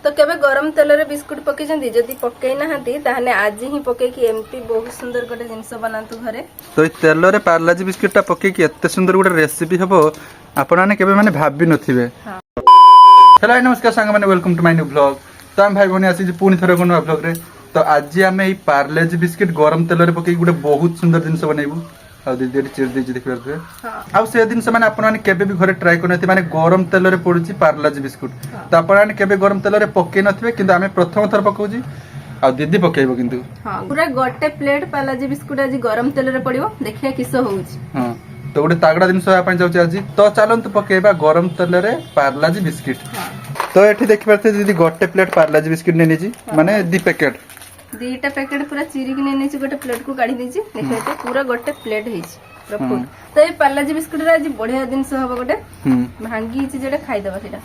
तो केबे गरम तेल रे बिस्कुट पके जंदी जदी पके नाहंती ताहने आज ही पके कि एमती बहुत सुंदर गोटे जिंस बनातु घरे। तो तेल रे पार्लाजी बिस्कुटा पके कि एते सुंदर गोटे रेसिपी हबो आपण माने केबे माने भाबी नथिबे। हेलो नमस्कार सांग माने welcome to my new blog. तो हम भाई बने आसी पुनी थरे कोन ब्लॉग रे। तो आज आमे ई पार्लेजी बिस्कुट गरम तेल रे पके गोटे बहुत सुंदर जिंस बनाइबू। आ दीदी एटी चेर देजी देखि परबे। आ से दिन से माने आपण माने केबे भी घरे ट्राई करनथि माने गरम तेल रे पडुची पार्लाजी बिस्कुट। तो आपण माने केबे गरम तेल रे पके नथिबे किंतु आमे प्रथम थर पकाउजी आ दीदी पकेइबो किंतु। हां पूरा गोटे प्लेट पार्लाजी बिस्कुट आज गरम तेल रे पडिबो देखिया किसो होउची। हां तो गोटे तागड़ा जिनस आपण जाउची आज। तो चलंतु पकेइबा गरम तेल रे पार्लाजी बिस्कुट। तो एठी देखि परते दीदी गोटे प्लेट पार्लाजी बिस्कुट ने नेजी माने 2 पैकेट दीटा पैकेट पूरा चिरी के ने नेची गोटे प्लेट को काढी देची देखैते पूरा गोटे प्लेट हेची पूरा फुल। तो ए पार्लाजी बिस्कुट रे आज बढ़िया जिंस हबो गोटे भांगी छि जेडे खाइ दबा सेटा।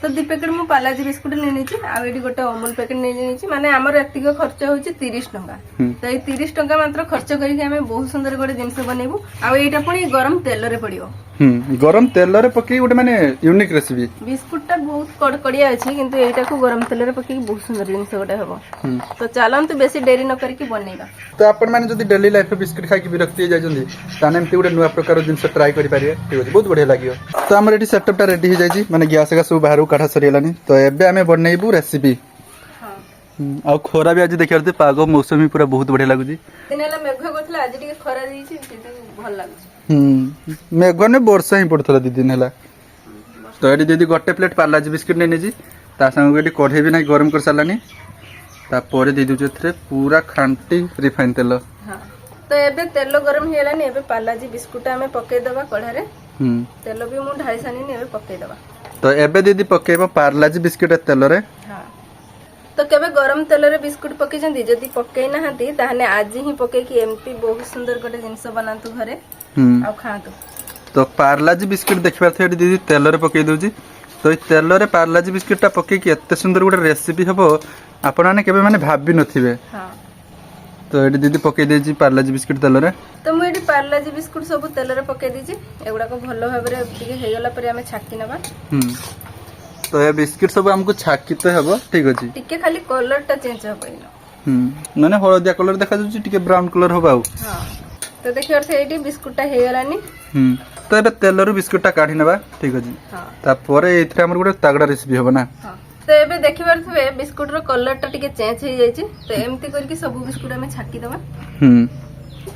तो 2 पैकेट मु पार्लाजी बिस्कुट ने नेची आ एडी गोटे अमूल पैकेट ने नेची माने हमर एतिको खर्च होची 30 टंका। तो ए 30 टंका मात्र खर्च करी के हमें बहुत सुंदर गोटे जिंस बनेबू आ एटा पुनी गरम तेल रे पडियो। गरम तेल रे पके गोटे माने यूनिक रेसिपी। बिस्कुट टा बहुत कड़कड़िया अछि किंतु एटा को गरम तेल रे पके बहुत सुंदर जिंस गोटे हबो। तो चलंतु बेसी देरी न करी के बनेबा। तो आपण माने जदी डेली लाइफ में बिस्कुट खाइ के विरक्ति जाय जंदी ताने एमती गोटे नुवा प्रकार जिंस ट्राई करि पारिए। ठीक अछि बहुत बढ़िया लागियो। तो हमर एटी सेटअप टा रेडी हो जाय छी माने गैस का सब बाहर काढा सरियलानी। तो एबे हमें बनेइबू रेसिपी। आ खोरा भी आज देखिरते पागो मौसमी पूरा बहुत बढ़िया लागुची। दिनेला मेघ करथला आज टिके खरा दिछि सेते भल लागुची। मेघ ने वर्षा ही पड़थला 2 दिन हला। तो एटी दीदी गोटे प्लेट पार्लाजी बिस्कुट ने नेजी ता संग एटी कढ़े भी नै गरम कर सालानी ता परे दे दिउ जेथरे पूरा खांटी रिफाइन तेल। हां तो एबे तेल गरम हेलानी एबे पार्लाजी बिस्कुट हमें पके दबा कढ़ा रे। तेल भी मु ढाई सानी ने एबे पके दबा। तो एबे दीदी पकेबो पार्लाजी बिस्कुट तेल रे। हां तो केबे गरम तेल रे बिस्कुट पके जंदी जदी पके नाहंती ताहने आज ही पके कि एमती बहुत सुंदर गोटे जिंस बनातु घरे आ खातु। तो पार्लाजी बिस्कुट देखिबार थे दीदी तेल रे पके दोजी। तो तेल रे पार्लाजी बिस्कुट टा पके कि एते सुंदर गोटे रेसिपी हबो आपण माने केबे माने भाबी नथिबे। हां तो एडी दीदी पके देजी पार्लाजी बिस्कुट तेल रे। तो मु एडी पार्लाजी बिस्कुट सब तेल रे पके दीजी एगुडा को भलो भाबरे टिके हेगला परे हमें छाकी नबा। तो ये बिस्कुट सब हमको छाकीते हबो। ठीक अछि टिके खाली कलर टा चेंज हबइनो। माने हळदिया कलर देखा जाउची टिके ब्राउन कलर हबाउ। हां तो देखि अर्थ एडी बिस्कुट टा हेगलानी। तो एबे तेल रो बिस्कुट टा काढी नबा। ठीक अछि हां ता परे एथरे हमर गोटे तागड़ा रेसिपी हबो ना। हां तो एबे देखिबार थबे बिस्कुट रो कलर टा टिके चेंज हे जायछि तो एमती करके सब बिस्कुट हमें छाकी दबा।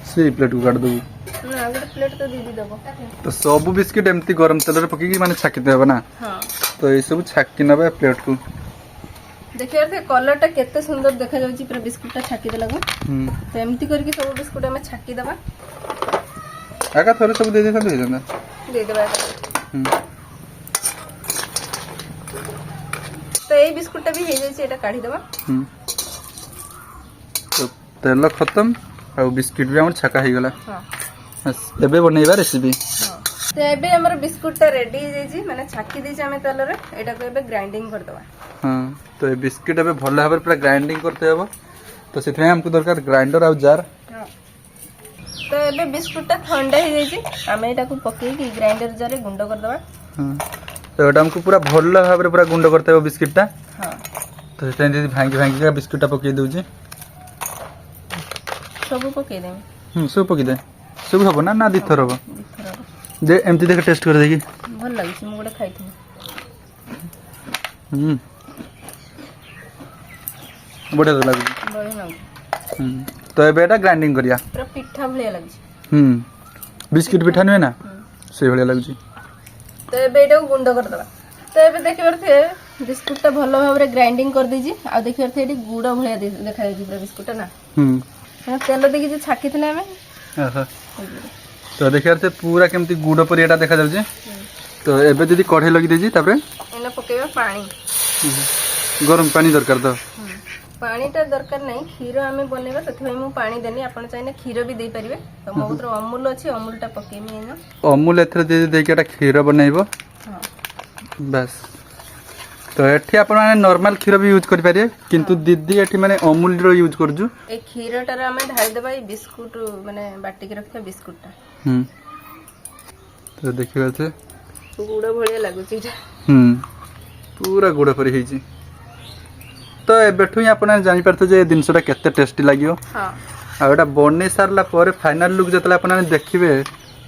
से प्लेट को काट दबो ना अगर प्लेट तो दीदी दबो। तो सब बिस्कुट एमती गरम तेल रे पके कि माने छाकी देबा ना। हां तो ए सब छाकी नबा प्लेट को। देखिए थे कलर टा केते सुंदर देखा जाउची पूरा बिस्कुट टा छाकी देला गो। तो एमती करके सब बिस्कुट हमें छाकी दबा। आका थोड़े सब दे दे दे जंदा दे देबा। तो ए बिस्कुट टा भी हे जायछि एटा काढी दबा। तो तेल खत्म आ बिस्कुट भी हमर छका हे गला। हां बस एबे बनेबा रेसिपी। हां तो एबे हमर बिस्कुट टा रेडी हे जायछि माने छाकी देछि हमें तेल रे एटा को एबे ग्राइंडिंग कर दबा। हां तो ए बिस्कुट एबे भल भाबर पूरा ग्राइंडिंग करते हबो। तो सेथे हमको दरकार ग्राइंडर आ जार। हां तो एबे बिस्कुट टा ठंडा हे जायछि हमें एटा को पके कि ग्राइंडर जार गुंडो कर दबा। हां तो एटा हमको पूरा भल भाबर पूरा गुंडो करते हबो बिस्कुट टा। हां तो सेथे दीदी भांगी भांगी का बिस्कुट टा पके दोछि। सब पके दे। सब पके दे सब हबो ना ना दिथर हबो। जे एमती देख टेस्ट कर देखि भल लागि छी मु गोटे खाइथि। बढ़िया तो लागि। बढ़िया लागि। तो एबे एटा ग्राइंडिंग करिया पूरा पिठा भलिया लागि छी। बिस्कुट पिठा नय ना से भलिया लागि छी। तो एबे एटा गुंडो कर दबा। तो एबे देखिबार थे बिस्कुट टा भलो भाबरे ग्राइंडिंग कर दीजी आ देखिबार थे एटी गुडा भलिया देखा जाय छी पूरा बिस्कुट ना। तेल देखि जे छाकी थने हमें। आहा तो देखियार से पूरा केमती गुड़ पर एटा देखा जाउची। तो एबे दीदी कढ़े लगी देजी तापरे एना पकेबा पानी। गरम पानी दरकार तो। पानी टा दरकार नहीं खीर हमें बनेबा तथि मु पानी देनी आपण चाइने खीर भी दे परिबे। तो मोत्र अमूल अछि अमूल टा पकेमी एना। अमूल एथरे दीदी देके एटा खीर बनाइबो। हां बस तो एठी आपण माने नॉर्मल खीर भी यूज करि पारे किंतु दीदी एठी माने अमूल रो यूज करजु। ए खीर टा हमें ढाल देबा ई बिस्कुट माने बाटी के रखिया बिस्कुट टा। तो देखिबा से गुड़ भलिया लागुची। पूरा गुड़ परी होइछि तो एबेठु ही आपण जानि परथे जे जिनसटा केते टेस्टी लागियो हां आ एटा बनै सारला परे फाइनल लुक जतले आपण देखिबे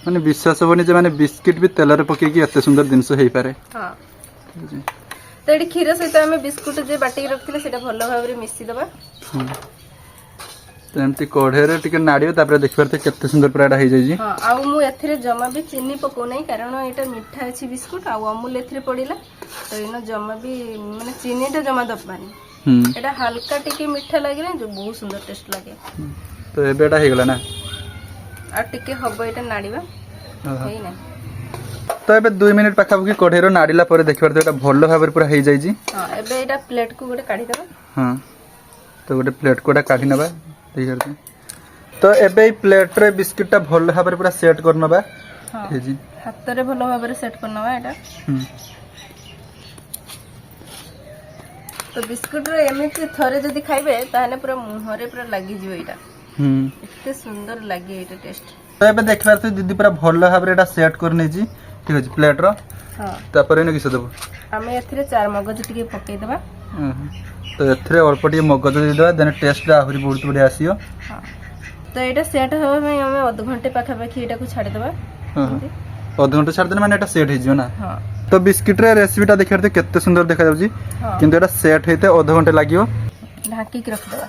माने विश्वास होबनी जे माने बिस्किट भी तेल रे पके की एते सुंदर जिनस हेई पारे हां तो एडी खीर सहित हमें बिस्कुट जे बाटी रखथिले सेटा भलो भाबरे मिसी दबा तो एमती कढ़े रे टिके नाड़ियो तापर देखि परथे केते सुंदर पूरा एटा हेई जाई जी हां आ मु एथिरे जमा भी चीनी पको नै कारण एटा मिठा अछि बिस्कुट आ अमूल एथिरे पडिला तो इनो जमा भी माने चीनीटा जमा दबानी एटा हल्का टिके मिठा लागे जो बहुत सुंदर टेस्ट लागे तो एबेटा हे गेला ना आ टिके हबो एटा नाड़ीबा हेई ना तो एबे 2 मिनिट पाखा पकी कढ़ेरो नाड़ीला परे देखि परथे एटा भलो भाबरे पूरा हेई जाई जी हां एबे एटा प्लेट को गोटे काढी देबा हां तो गोटे प्लेट कोटा काढी नबा देखि करते तो एबे प्लेट रे बिस्किट टा भलो भाबरे पूरा सेट करनबा हां हे जी हाथ रे भलो भाबरे सेट करनबा एटा तो बिस्कुट रे एमिति थरे जदी खाइबे ताने पूरा मुंह रे पूरा लागि जिवो एटा इतने सुंदर लागे एटा टेस्ट तो एबे देख पारते दीदी पूरा भलो भाबरे एटा सेट करने जी ठीक अछि प्लेट रो हां तापर एने किसे देबो हमें एथिरे चार मगज टिके पके देबा तो एथिरे अल्प टिके मगज दे देबा देन टेस्ट आहुरी बहुत बढ़िया आसीयो हां तो एटा सेट होबे में हमें आधा घंटे पाखा पाखी एटा को छाड़ देबा आधा घंटे छाड़ देना माने एटा सेट हे जियो ना हां तो बिस्किट रे रेसिपी टा देखिरते केते सुंदर देखा जाउजी किंतु एटा सेट हेते आधा घंटे लागियो ढाकी के रख देबा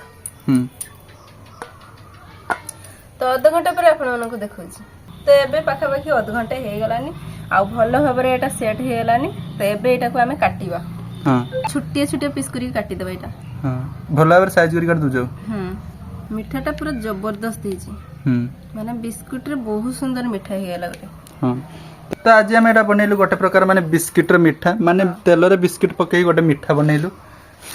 तो आधा घंटा पर आपण मन को देखौ छी तो एबे पाखा पाखी आधा घंटे हे गलानी आ भलो भाबरे एटा सेट हे गलानी तो एबे एटा को हमें काटिबा हां छुट्टी छुट्टी पीस करी काटी देबा एटा हां भलो भाबरे साइज करी काट दुजो मिठाटा पूरा जबरदस्त हेछि माने बिस्कुट रे बहुत सुंदर मिठा हे गला गटे हां तो आज हम एटा बनेलु गोटे प्रकार माने बिस्किट रे मिठा माने तेल रे बिस्किट पके गोटे मिठा बनेलु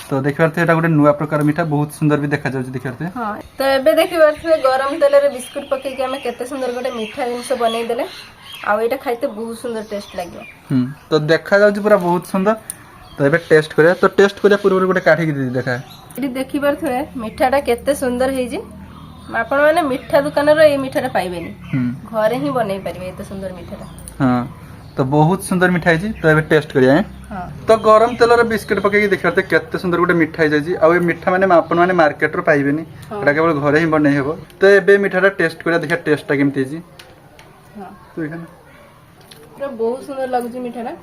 तो देखिबारते एटा गोटे नुवा प्रकार मिठा बहुत सुंदर भी देखा जाउछि देखिबारते हां तो एबे देखिबारते गरम तेल रे बिस्कुट पके के हमें केते सुंदर गोटे मिठा जिंस बनै देले आ एटा खाइते बहुत सुंदर टेस्ट लागियो तो देखा जाउछि पूरा बहुत सुंदर तो एबे टेस्ट करिया तो टेस्ट करिया पूर्व गोटे काठी के दीदी देखा एटी देखिबारते मिठाटा केते सुंदर हेइ जे आपण माने मिठा दुकान रो ए मिठाटा पाइबेनी घरे ही बनै परिबे एते सुंदर मिठाटा हां तो बहुत सुंदर मिठाई जी तो एबे टेस्ट करिया हां तो गरम तेल रे बिस्किट पके देखिबारते केते सुंदर गोटे मिठाई जाई जी आ ए मिठा माने आपण माने मार्केट रो पाइबेनी एटा केवल घरे ही बनै हेबो तो एबे मिठाटा टेस्ट करिया देखिया टेस्ट टा केमती जी हां तो एखन पूरा बहुत सुंदर लागुची मिठाटा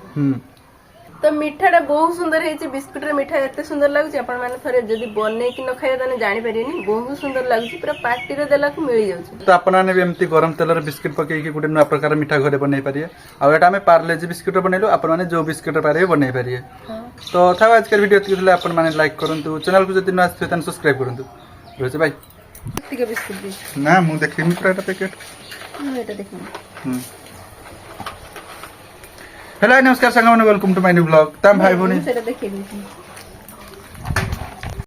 तो मिठाटा बहुत सुंदर हेछि बिस्कुट रे मिठा एते सुंदर लागुची आपण माने थरे जदी बनै कि न खाया तने जानि परिनी बहुत सुंदर लागुची पूरा पार्टी रे देला को मिली जाउची तो आपण माने भी एमती गरम तेल रे बिस्किट पके के गुटे नया प्रकार मिठा घरे बनै परिए आ एटा हमें पार्लेजी बिस्किट रे बनैलो आपण माने जो बिस्किट रे पारे बनै परिए तो था आज के वीडियो तिले आपण माने लाइक करंतु चैनल को जति न आस्थे तन सब्सक्राइब करंतु रोचे भाई ठीक है बिस्कुट दे ना मु देखिमी पूरा एटा पैकेट एटा देखिमी हेलो नमस्कार संग welcome to my new blog तम भाई बोनी सेटा देखि